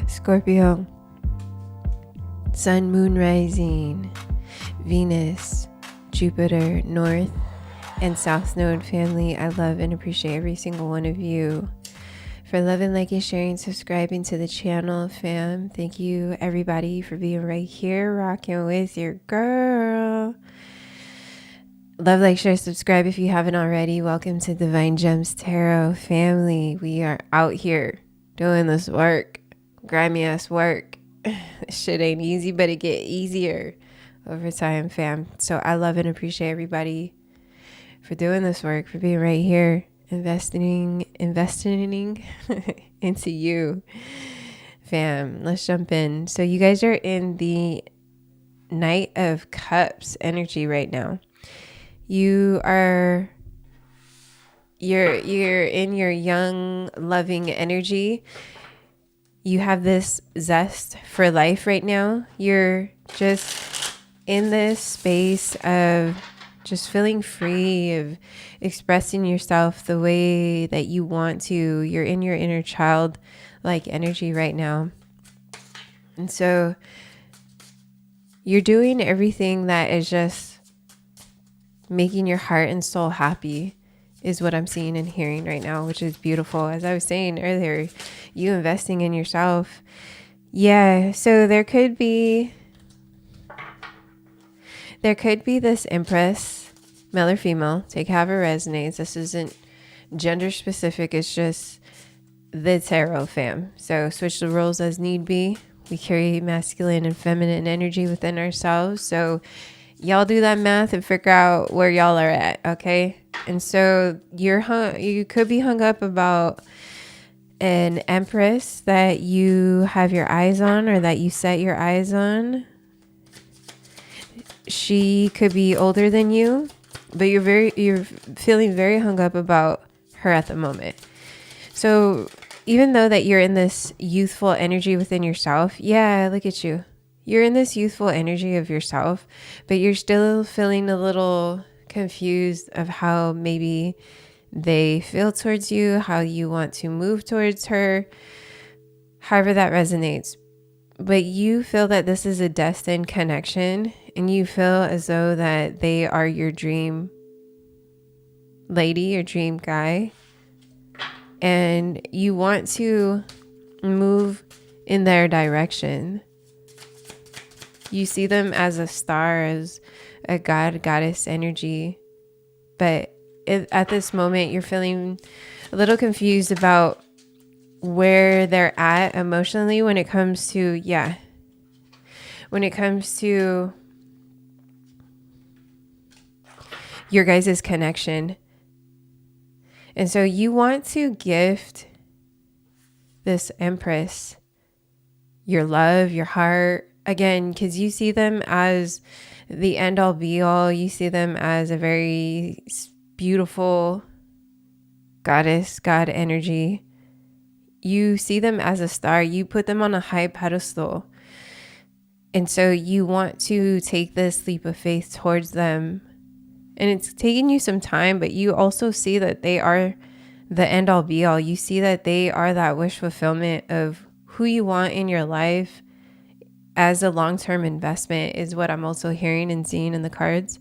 Scorpio, Sun, Moon, Rising, Venus, Jupiter, North, and South Node family. I love and appreciate every single one of you for loving, liking, sharing, subscribing to the channel, fam. Thank you, everybody, for being right here, rocking with your girl. Love, like, share, subscribe if you haven't already. Welcome to Divine Gems Tarot family. We are out here doing this work, grimy ass work. Shit ain't easy, but it get easier over time, fam. So I love and appreciate everybody for doing this work, for being right here, investing into you, fam. Let's jump in. So you guys are in the Knight of Cups energy right now. You're in your young, loving energy. You have this zest for life right now. You're just in this space of just feeling free, of expressing yourself the way that you want to. You're in your inner child like energy right now. And so you're doing everything that is just making your heart and soul happy is what I'm seeing and hearing right now, which is beautiful. As I was saying earlier, you investing in yourself. Yeah, so there could be this Empress, male or female, take however resonates. This isn't gender specific, it's just the tarot, fam. So switch the roles as need be. We carry masculine and feminine energy within ourselves. So y'all do that math and figure out where y'all are at, okay? And so you could be hung up about an Empress that you have your eyes on or that you set your eyes on. She could be older than you, but you're feeling very hung up about her at the moment. So even though that you're in this youthful energy within yourself, yeah, look at you. You're in this youthful energy of yourself, but you're still feeling a little confused of how maybe they feel towards you, how you want to move towards her, however that resonates. But you feel that this is a destined connection, and you feel as though that they are your dream lady, your dream guy, and you want to move in their direction. You see them as a star, as a god, goddess energy. But at this moment, you're feeling a little confused about where they're at emotionally when it comes to your guys' connection. And so you want to gift this Empress your love, your heart, again, because you see them as the end all be all. You see them as a very beautiful goddess, god energy. You see them as a star. You put them on a high pedestal. And so you want to take this leap of faith towards them. And it's taking you some time, but you also see that they are the end all be all. You see that they are that wish fulfillment of who you want in your life as a long-term investment is what I'm also hearing and seeing in the cards.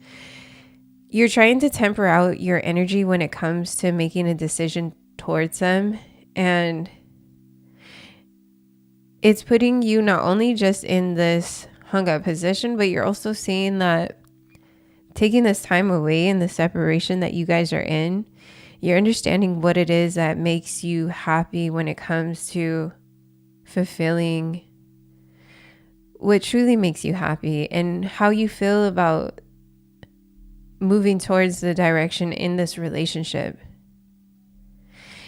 You're trying to temper out your energy when it comes to making a decision towards them. And it's putting you not only just in this hung up position, but you're also seeing that taking this time away in the separation that you guys are in, you're understanding what it is that makes you happy when it comes to fulfilling what truly makes you happy and how you feel about moving towards the direction in this relationship.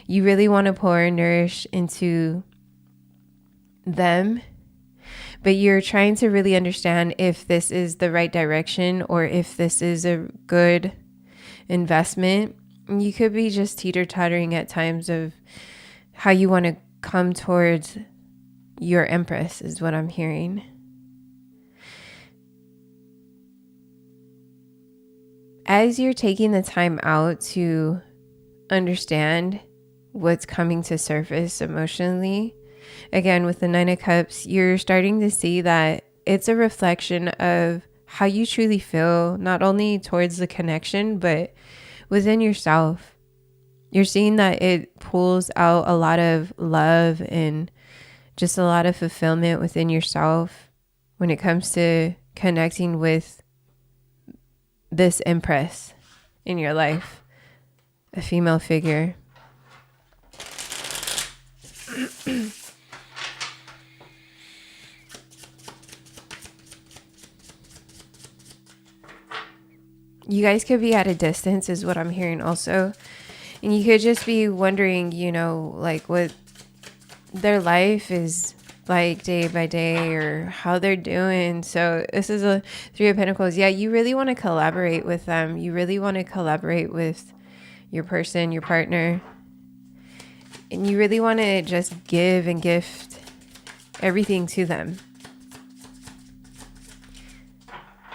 You really want to pour and nourish into them, but you're trying to really understand if this is the right direction or if this is a good investment. You could be just teeter-tottering at times of how you want to come towards your Empress is what I'm hearing. As you're taking the time out to understand what's coming to surface emotionally, again, with the Nine of Cups, you're starting to see that it's a reflection of how you truly feel, not only towards the connection, but within yourself. You're seeing that it pulls out a lot of love and just a lot of fulfillment within yourself when it comes to connecting with this Empress in your life, a female figure. You guys could be at a distance is what I'm hearing also. And you could just be wondering, you know, like what their life is like day by day or how they're doing. So this is a Three of Pentacles. Yeah, you really want to collaborate with them. You really want to collaborate with your person, your partner. And you really want to just give and gift everything to them.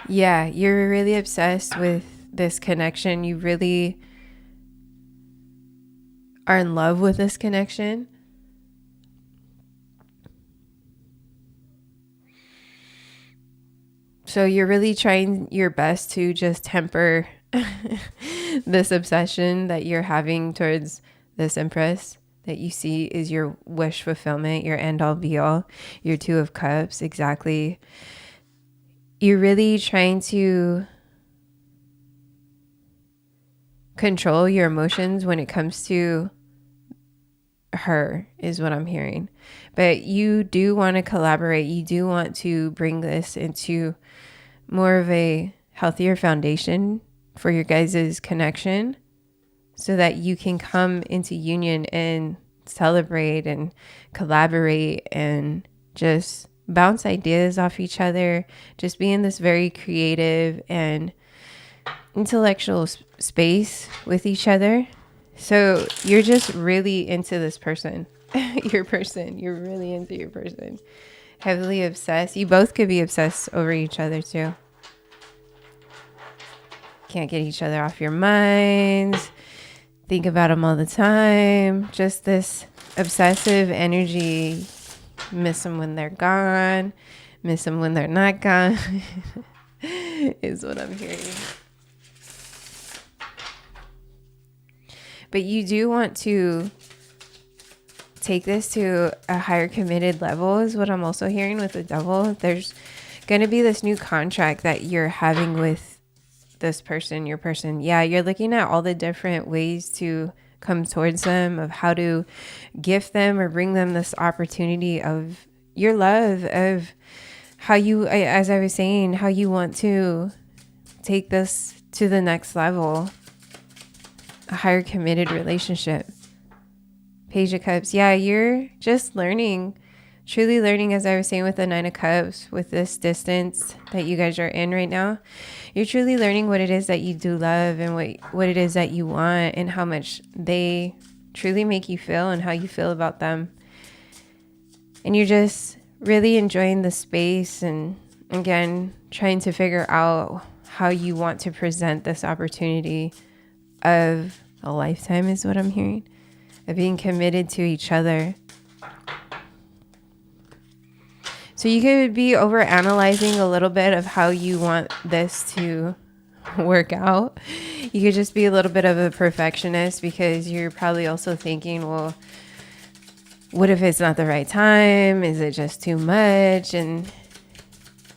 Yeah, you're really obsessed with this connection. You really are in love with this connection. So you're really trying your best to just temper this obsession that you're having towards this Empress that you see is your wish fulfillment, your end all be all, your Two of Cups, exactly. You're really trying to control your emotions when it comes to her, is what I'm hearing. But you do want to collaborate. You do want to bring this into more of a healthier foundation for your guys' connection so that you can come into union and celebrate and collaborate and just bounce ideas off each other, just be in this very creative and intellectual space with each other. So you're just really into this person, your person. You're really into your person. Heavily obsessed. You both could be obsessed over each other too. Can't get each other off your minds. Think about them all the time. Just this obsessive energy. Miss them when they're gone. Miss them when they're not gone. Is what I'm hearing. But you do want to take this to a higher committed level is what I'm also hearing with the Devil. There's going to be this new contract that you're having with this person, your person. Yeah, you're looking at all the different ways to come towards them, of how to gift them or bring them this opportunity of your love, of how you, as I was saying, how you want to take this to the next level, a higher committed relationship. Page of Cups. Yeah, you're just learning, truly learning, as I was saying with the Nine of Cups, with this distance that you guys are in right now. You're truly learning what it is that you do love and what it is that you want and how much they truly make you feel and how you feel about them. And you're just really enjoying the space and, again, trying to figure out how you want to present this opportunity of a lifetime is what I'm hearing, of being committed to each other. So you could be over analyzing a little bit of how you want this to work out. You could just be a little bit of a perfectionist because you're probably also thinking, well, what if it's not the right time? Is it just too much? And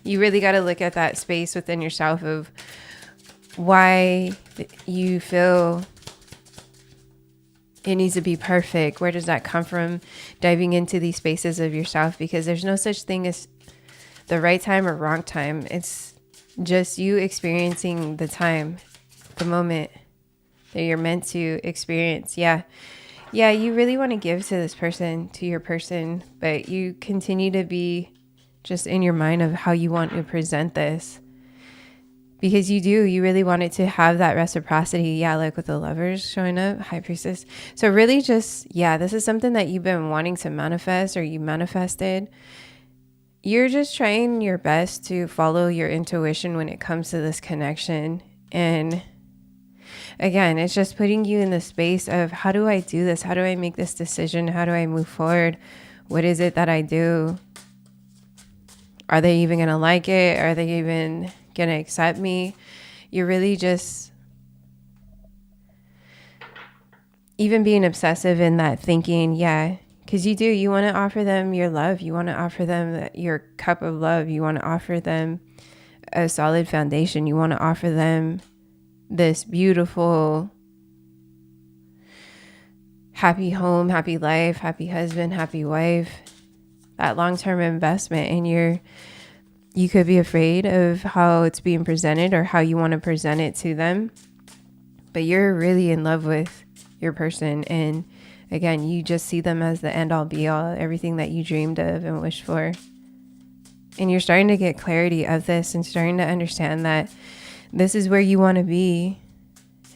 you really got to look at that space within yourself of why you feel it needs to be perfect. Where does that come from? Diving into these spaces of yourself, because there's no such thing as the right time or wrong time. It's just you experiencing the time, the moment that you're meant to experience. Yeah, you really want to give to this person, to your person, but you continue to be just in your mind of how you want to present this. Because you really want it to have that reciprocity. Yeah, like with the Lovers showing up, High Priestess. So really just, this is something that you've been wanting to manifest or you manifested. You're just trying your best to follow your intuition when it comes to this connection. And again, it's just putting you in the space of, how do I do this? How do I make this decision? How do I move forward? What is it that I do? Are they even going to like it? Are they even going to accept me? You're really just even being obsessive in that thinking, yeah, because you want to offer them your love. You want to offer them your cup of love. You want to offer them a solid foundation. You want to offer them this beautiful, happy home, happy life, happy husband, happy wife, that long-term investment. And you could be afraid of how it's being presented or how you want to present it to them, but you're really in love with your person. And again, you just see them as the end all be all, everything that you dreamed of and wished for. And you're starting to get clarity of this and starting to understand that this is where you want to be.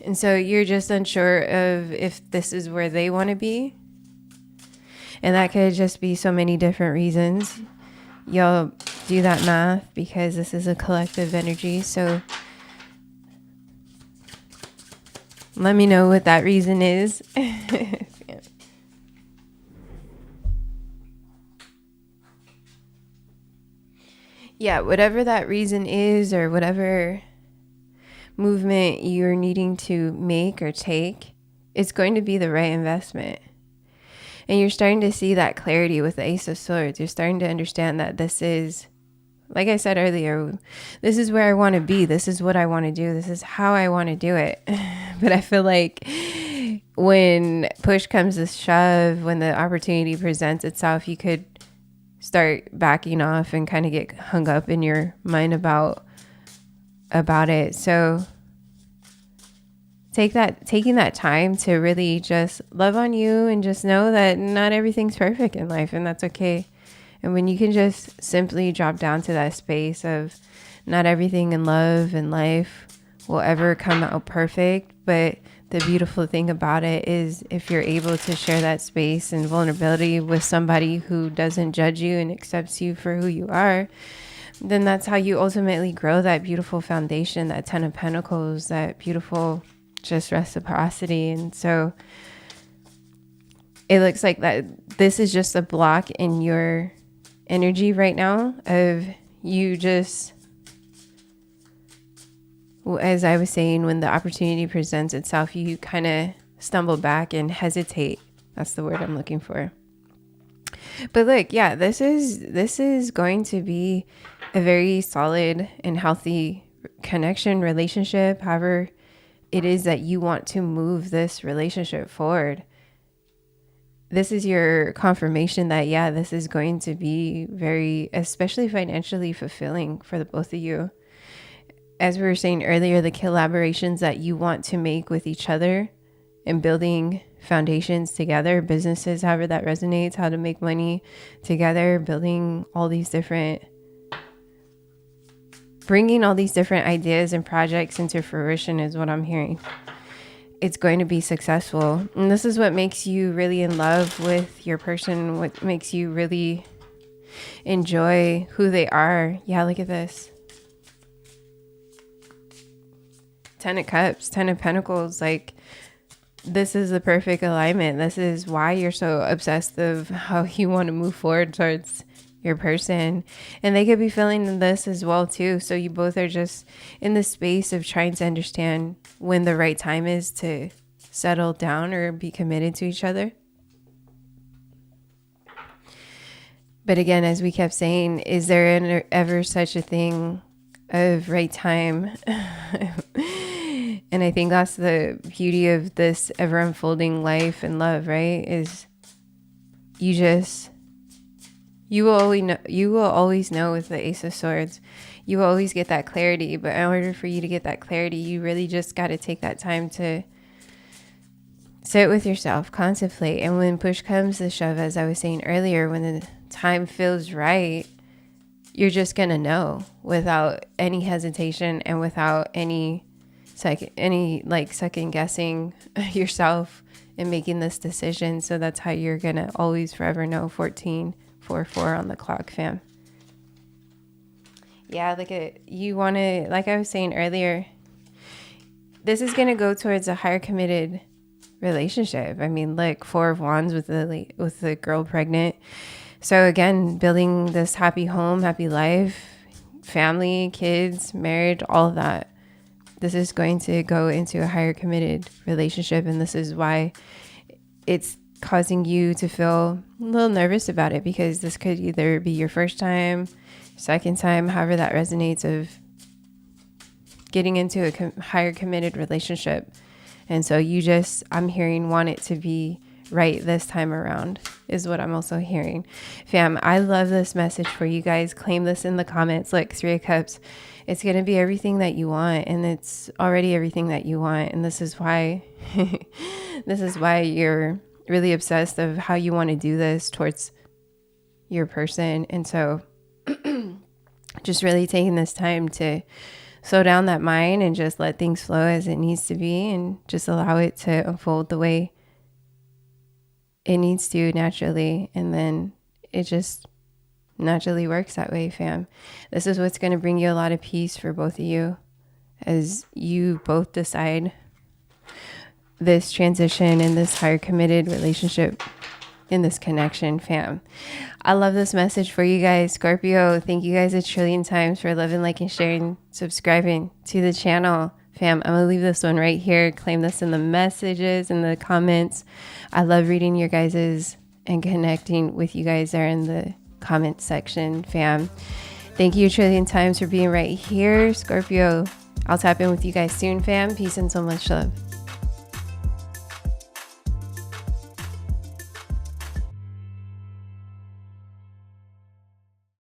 And so you're just unsure of if this is where they want to be. And that could just be so many different reasons. You'll do that math because this is a collective energy. So let me know what that reason is. Yeah, whatever that reason is, or whatever movement you're needing to make or take, it's going to be the right investment. And you're starting to see that clarity with the Ace of Swords. You're starting to understand that this is, like I said earlier, this is where I want to be. This is what I want to do. This is how I want to do it. But I feel like when push comes to shove, when the opportunity presents itself, you could start backing off and kind of get hung up in your mind about it. So taking that time to really just love on you and just know that not everything's perfect in life, and that's okay. And when you can just simply drop down to that space of not everything in love and life will ever come out perfect, but the beautiful thing about it is if you're able to share that space and vulnerability with somebody who doesn't judge you and accepts you for who you are, then that's how you ultimately grow that beautiful foundation, that 10 of Pentacles, that beautiful just reciprocity. And so it looks like that this is just a block in your energy right now of you just, as I was saying, when the opportunity presents itself, you kind of stumble back and hesitate. That's the word I'm looking for. But look, yeah, this is going to be a very solid and healthy connection, relationship, however it is that you want to move this relationship forward. This is your confirmation that, yeah, this is going to be very, especially financially fulfilling for the both of you. As we were saying earlier, the collaborations that you want to make with each other and building foundations together, businesses, however that resonates, how to make money together, building all these different, bringing all these different ideas and projects into fruition is what I'm hearing. It's going to be successful. And this is what makes you really in love with your person, what makes you really enjoy who they are. Yeah, look at this. 10 of Cups, 10 of Pentacles, like this is the perfect alignment. This is why you're so obsessed of how you want to move forward towards your person. And they could be feeling this as well too. So you both are just in the space of trying to understand when the right time is to settle down or be committed to each other. But again, as we kept saying, is there ever such a thing of right time? And I think that's the beauty of this ever unfolding life and love, right? Is you will always know with the Ace of Swords, you will always get that clarity. But in order for you to get that clarity, you really just got to take that time to sit with yourself, contemplate. And when push comes to shove, as I was saying earlier, when the time feels right, you're just going to know without any hesitation and without any second guessing yourself and making this decision. So that's how you're going to always forever know. 1444 on the clock, fam. Yeah, you want to, like I was saying earlier, this is going to go towards a higher committed relationship. I mean, like 4 of Wands with the girl pregnant. So again, building this happy home, happy life, family, kids, marriage, all of that. This is going to go into a higher committed relationship. And this is why it's causing you to feel a little nervous about it, because this could either be your first time, second time, however that resonates, of getting into a higher committed relationship. And so you just, I'm hearing, want it to be right this time around is what I'm also hearing. Fam, I love this message for you guys. Claim this in the comments. Look, 3 of Cups. It's going to be everything that you want, and it's already everything that you want. And this is why, this is why you're really obsessed of how you want to do this towards your person. And so just really taking this time to slow down that mind and just let things flow as it needs to be, and just allow it to unfold the way it needs to naturally. And then it just naturally works that way, fam. This is what's going to bring you a lot of peace for both of you as you both decide this transition in this higher committed relationship, in this connection, fam. I love this message for you guys. Scorpio, thank you guys a trillion times for loving, liking, sharing, subscribing to the channel. Fam, I'm gonna leave this one right here. Claim this in the messages, in the comments. I love reading your guys's and connecting with you guys there in the comment section, fam. Thank you a trillion times for being right here, Scorpio. I'll tap in with you guys soon, fam. Peace and so much love.